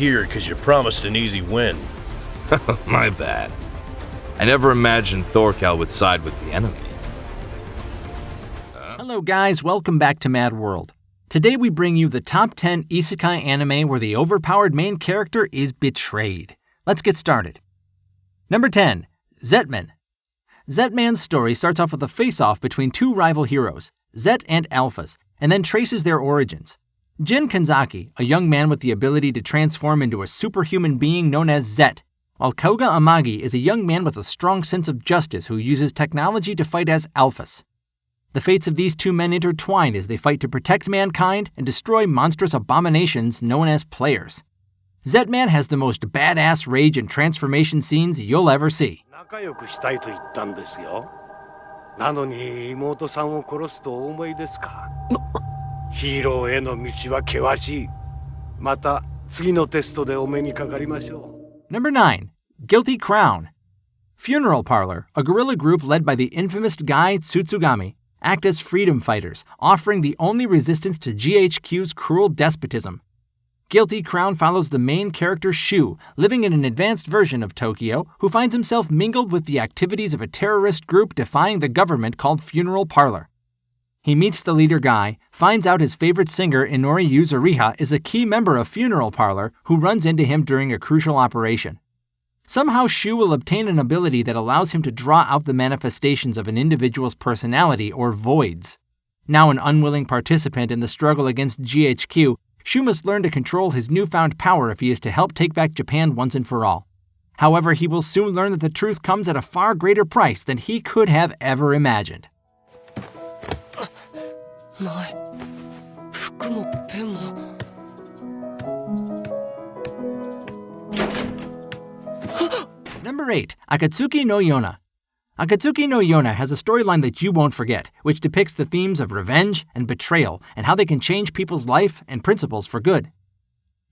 here because you promised an easy win. My bad. I never imagined Thorkel would side with the enemy. Hello guys, welcome back to Mad World. Today we bring you the top 10 Isekai anime where the overpowered main character is betrayed. Let's get started. Number 10. Zetman. Zetman's story starts off with a face-off between two rival heroes, Zet and Alphas, and then traces their origins. Jin Kanzaki, a young man with the ability to transform into a superhuman being known as Zet, while Koga Amagi is a young man with a strong sense of justice who uses technology to fight as Alphas. The fates of these two men intertwine as they fight to protect mankind and destroy monstrous abominations known as players. Zetman has the most badass rage and transformation scenes you'll ever see. Number 9. Guilty Crown. Funeral Parlor, a guerrilla group led by the infamous Guy Tsutsugami, act as freedom fighters, offering the only resistance to GHQ's cruel despotism. Guilty Crown follows the main character Shu, living in an advanced version of Tokyo, who finds himself mingled with the activities of a terrorist group defying the government called Funeral Parlor. He meets the leader Guy, finds out his favorite singer Inori Yuzuriha is a key member of Funeral Parlor who runs into him during a crucial operation. Somehow Shu will obtain an ability that allows him to draw out the manifestations of an individual's personality, or voids. Now an unwilling participant in the struggle against GHQ, Shu must learn to control his newfound power if he is to help take back Japan once and for all. However, he will soon learn that the truth comes at a far greater price than he could have ever imagined. Number 8. Akatsuki no Yona. Akatsuki no Yona has a storyline that you won't forget, which depicts the themes of revenge and betrayal and how they can change people's life and principles for good.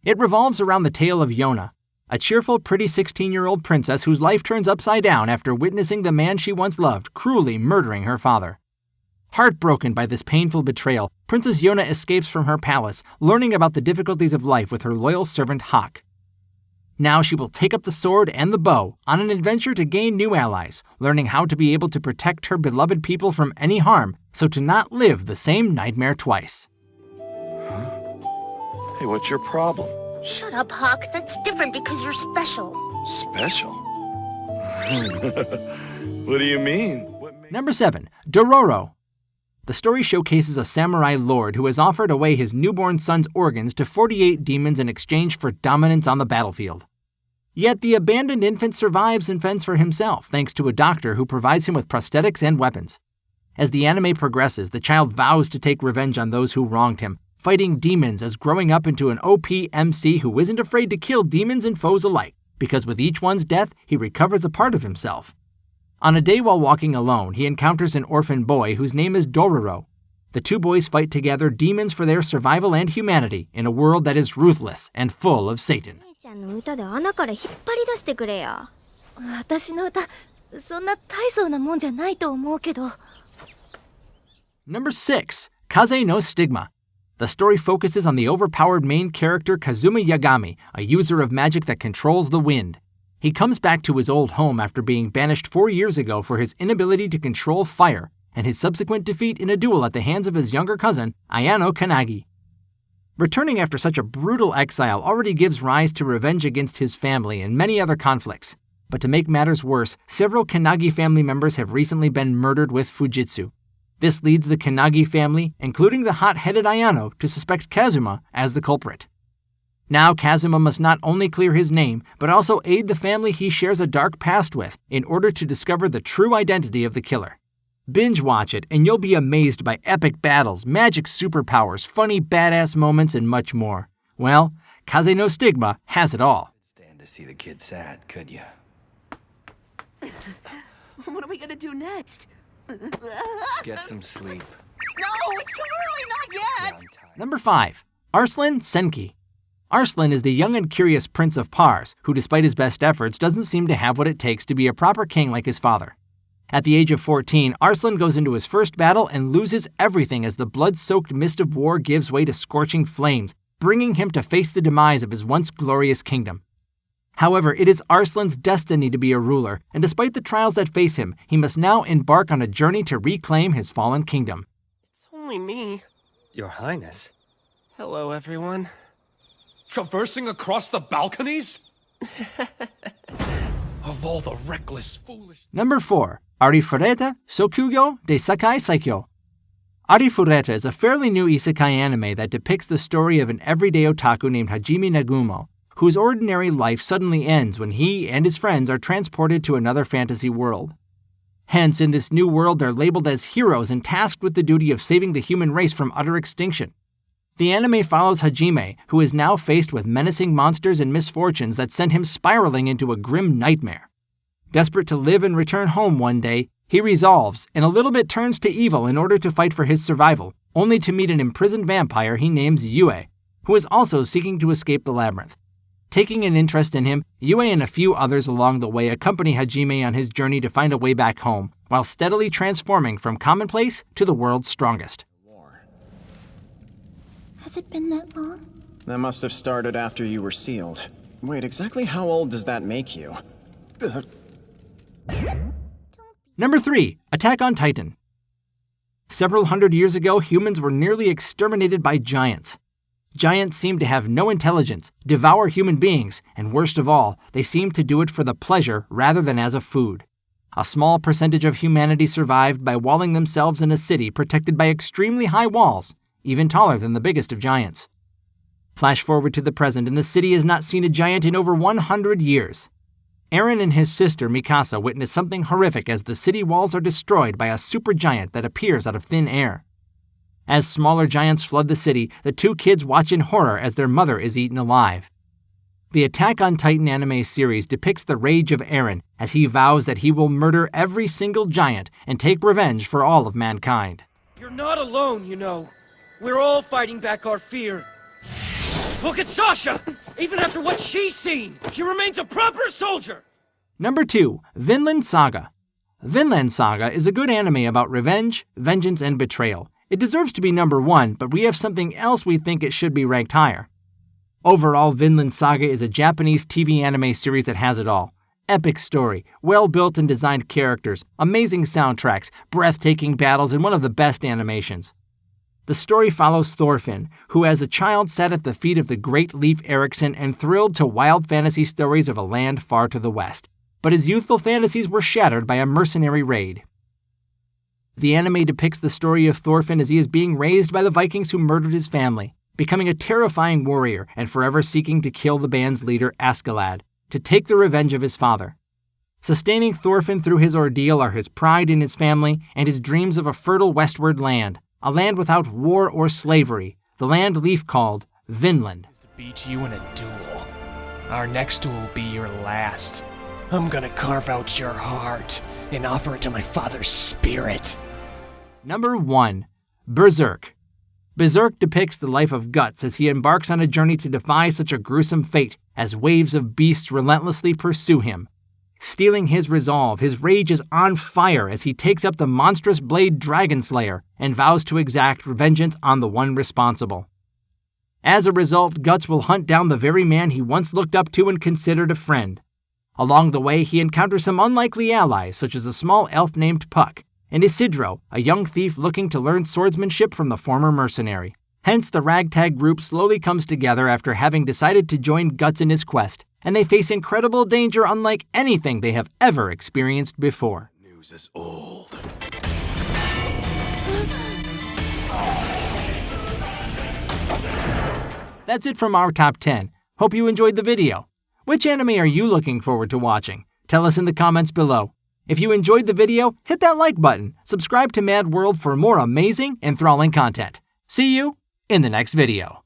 It revolves around the tale of Yona, a cheerful, pretty 16-year-old princess whose life turns upside down after witnessing the man she once loved cruelly murdering her father. Heartbroken by this painful betrayal, Princess Yona escapes from her palace, learning about the difficulties of life with her loyal servant Hawk. Now she will take up the sword and the bow on an adventure to gain new allies, learning how to be able to protect her beloved people from any harm, so to not live the same nightmare twice. Hey, what's your problem? Shut up, Hawk. That's different because you're special. Special? What do you mean? Number 7. Dororo. The story showcases a samurai lord who has offered away his newborn son's organs to 48 demons in exchange for dominance on the battlefield. Yet the abandoned infant survives and fends for himself thanks to a doctor who provides him with prosthetics and weapons. As the anime progresses, the child vows to take revenge on those who wronged him, fighting demons as growing up into an OP MC who isn't afraid to kill demons and foes alike, because with each one's death, he recovers a part of himself. On a day while walking alone, he encounters an orphan boy whose name is Dororo. The two boys fight together demons for their survival and humanity in a world that is ruthless and full of Satan. Number 6. Kaze no Stigma. The story focuses on the overpowered main character Kazuma Yagami, a user of magic that controls the wind. He comes back to his old home after being banished 4 years ago for his inability to control fire and his subsequent defeat in a duel at the hands of his younger cousin, Ayano Kanagi. Returning after such a brutal exile already gives rise to revenge against his family and many other conflicts. But to make matters worse, several Kanagi family members have recently been murdered with Fujitsu. This leads the Kanagi family, including the hot-headed Ayano, to suspect Kazuma as the culprit. Now Kazuma must not only clear his name, but also aid the family he shares a dark past with in order to discover the true identity of the killer. Binge watch it and you'll be amazed by epic battles, magic superpowers, funny badass moments, and much more. Well, Kaze no Stigma has it all. Stand to see the kid sad, could you? What are we gonna do next? Get some sleep. No, it's too early, not yet! Number 5. Arslan Senki. Arslan is the young and curious prince of Pars, who despite his best efforts doesn't seem to have what it takes to be a proper king like his father. At the age of 14, Arslan goes into his first battle and loses everything as the blood-soaked mist of war gives way to scorching flames, bringing him to face the demise of his once glorious kingdom. However, it is Arslan's destiny to be a ruler, and despite the trials that face him, he must now embark on a journey to reclaim his fallen kingdom. It's only me. Your Highness. Hello, everyone. Traversing across the balconies? Of all the reckless, foolish... Number 4. Ari Ferreta, Sokugyo de Sakai Saikyo. Ari Ferreta is a fairly new isekai anime that depicts the story of an everyday otaku named Hajime Nagumo, whose ordinary life suddenly ends when he and his friends are transported to another fantasy world. Hence, in this new world, they're labeled as heroes and tasked with the duty of saving the human race from utter extinction. The anime follows Hajime, who is now faced with menacing monsters and misfortunes that send him spiraling into a grim nightmare. Desperate to live and return home one day, he resolves and a little bit turns to evil in order to fight for his survival, only to meet an imprisoned vampire he names Yue, who is also seeking to escape the labyrinth. Taking an interest in him, Yue and a few others along the way accompany Hajime on his journey to find a way back home, while steadily transforming from commonplace to the world's strongest. Has it been that long? That must have started after you were sealed. Wait, exactly how old does that make you? Number 3. Attack on Titan. Several hundred years ago, humans were nearly exterminated by giants. Giants seem to have no intelligence, devour human beings, and worst of all, they seem to do it for the pleasure rather than as a food. A small percentage of humanity survived by walling themselves in a city protected by extremely high walls, even taller than the biggest of giants. Flash forward to the present, and the city has not seen a giant in over 100 years. Eren and his sister Mikasa witness something horrific as the city walls are destroyed by a supergiant that appears out of thin air. As smaller giants flood the city, the two kids watch in horror as their mother is eaten alive. The Attack on Titan anime series depicts the rage of Eren as he vows that he will murder every single giant and take revenge for all of mankind. You're not alone, you know. We're all fighting back our fear. Look at Sasha! Even after what she's seen, she remains a proper soldier! Number 2. Vinland Saga. Vinland Saga is a good anime about revenge, vengeance, and betrayal. It deserves to be number 1, but we have something else we think it should be ranked higher. Overall, Vinland Saga is a Japanese TV anime series that has it all. Epic story, well-built and designed characters, amazing soundtracks, breathtaking battles, and one of the best animations. The story follows Thorfinn, who as a child sat at the feet of the great Leif Erikson and thrilled to wild fantasy stories of a land far to the west. But his youthful fantasies were shattered by a mercenary raid. The anime depicts the story of Thorfinn as he is being raised by the Vikings who murdered his family, becoming a terrifying warrior and forever seeking to kill the band's leader Askeladd, to take the revenge of his father. Sustaining Thorfinn through his ordeal are his pride in his family and his dreams of a fertile westward land, a land without war or slavery, the land Leif called Vinland. To beat you in a duel. Our next duel will be your last. I'm gonna carve out your heart and offer it to my father's spirit. Number 1. Berserk. Berserk depicts the life of Guts as he embarks on a journey to defy such a gruesome fate as waves of beasts relentlessly pursue him. Stealing his resolve, his rage is on fire as he takes up the monstrous blade Dragon Slayer and vows to exact vengeance on the one responsible. As a result, Guts will hunt down the very man he once looked up to and considered a friend. Along the way, he encounters some unlikely allies, such as a small elf named Puck, and Isidro, a young thief looking to learn swordsmanship from the former mercenary. Hence, the ragtag group slowly comes together after having decided to join Guts in his quest, and they face incredible danger unlike anything they have ever experienced before. News is old. That's it from our top 10. Hope you enjoyed the video. Which anime are you looking forward to watching? Tell us in the comments below. If you enjoyed the video, hit that like button. Subscribe to Mad World for more amazing, enthralling content. See you in the next video.